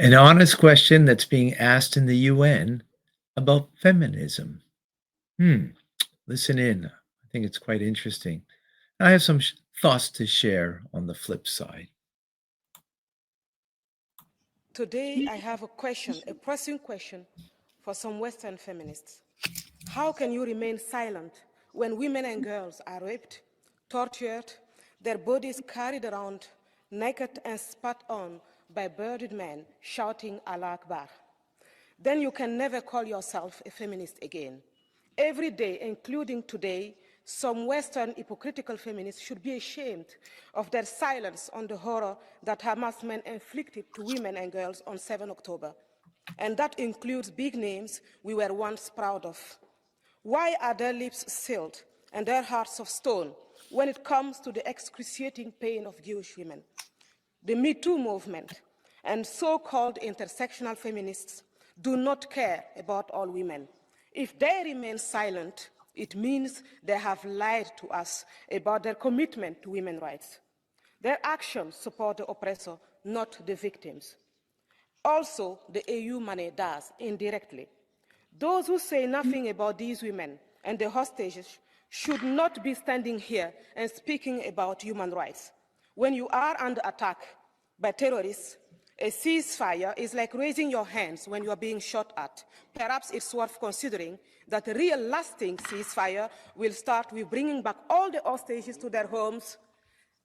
An honest question that's being asked in the UN about feminism. Listen in. I think it's quite interesting. I have some thoughts to share on the flip side. Today, I have a question, a pressing question for some Western feminists. How can you remain silent when women and girls are raped, tortured, their bodies carried around naked and spat on by bearded men shouting Allah Akbar? Then you can never call yourself a feminist again. Every day, including today, some Western hypocritical feminists should be ashamed of their silence on the horror that Hamas men inflicted to women and girls on 7 October. And that includes big names we were once proud of. Why are their lips sealed and their hearts of stone when it comes to the excruciating pain of Jewish women? The Me Too movement and so-called intersectional feminists do not care about all women. If they remain silent, it means they have lied to us about their commitment to women's rights. Their actions support the oppressor, not the victims. Also, the EU money does, indirectly. Those who say nothing about these women and the hostages should not be standing here and speaking about human rights. When you are under attack by terrorists, a ceasefire is like raising your hands when you are being shot at. Perhaps it's worth considering that a real lasting ceasefire will start with bringing back all the hostages to their homes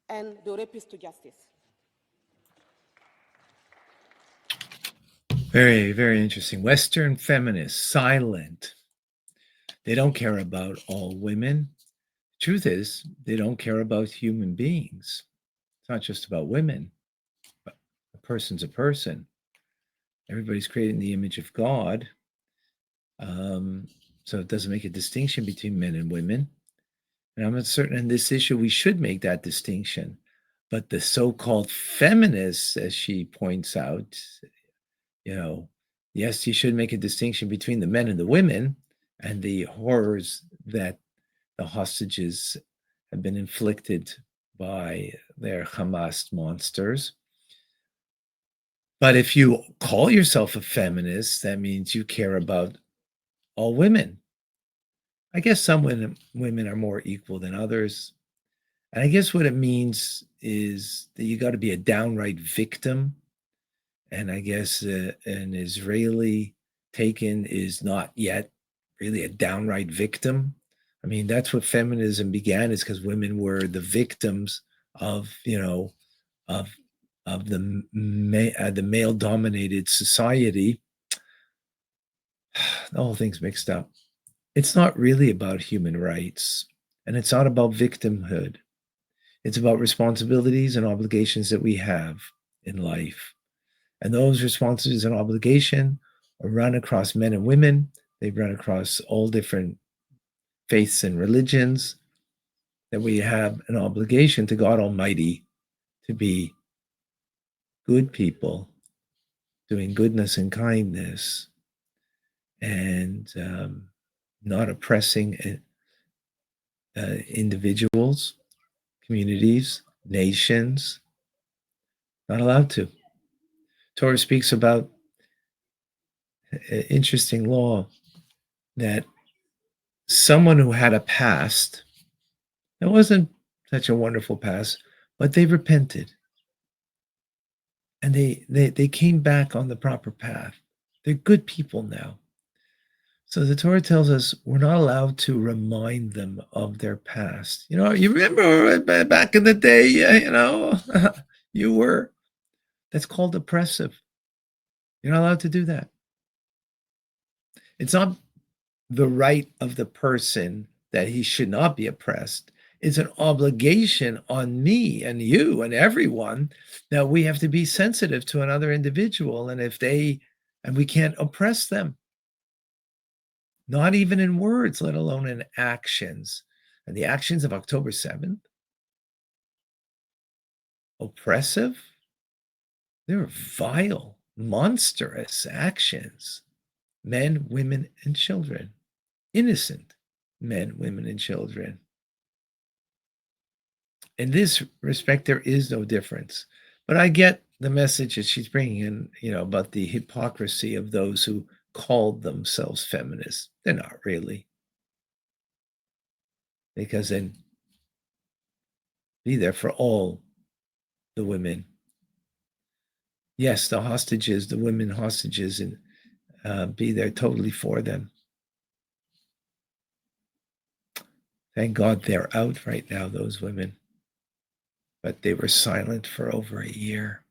and the rapists to justice. Very, very interesting. Western feminists, silent. They don't care about all women. Truth is, they don't care about human beings. It's not just about women, but a person's a person. Everybody's created in the image of God. So it doesn't make a distinction between men and women. And I'm certain in this issue we should make that distinction. But the so-called feminists, as she points out, yes, you should make a distinction between the men and the women and the horrors that the hostages have been inflicted by their Hamas monsters. But if you call yourself a feminist, that means you care about all women. I guess some women are more equal than others. And I guess what it means is that you got to be a downright victim. And I guess an Israeli taken is not yet really a downright victim. I mean, that's what feminism began, is because women were the victims of, of the male-dominated society. The whole thing's mixed up. It's not really about human rights, and it's not about victimhood. It's about responsibilities and obligations that we have in life. And those responsibilities and obligation run across men and women. They run across all different faiths and religions, that we have an obligation to God Almighty to be good people, doing goodness and kindness, and not oppressing individuals, communities, nations. Not allowed to. Torah speaks about an interesting law that someone who had a past, it wasn't such a wonderful past, but they repented. And they came back on the proper path. They're good people now. So the Torah tells us we're not allowed to remind them of their past. You remember back in the day, you were. That's called oppressive. You're not allowed to do that. It's not the right of the person that he should not be oppressed. It's an obligation on me and you and everyone that we have to be sensitive to another individual. And and we can't oppress them. Not even in words, let alone in actions. And the actions of October 7th, oppressive, they're vile, monstrous actions. Men, women, and children. Innocent men, women, and children. In this respect, there is no difference. But I get the message that she's bringing in, about the hypocrisy of those who called themselves feminists. They're not really. Because then be there for all the women. Yes, the hostages, the women hostages, and be there totally for them. Thank God they're out right now, those women. But they were silent for over a year.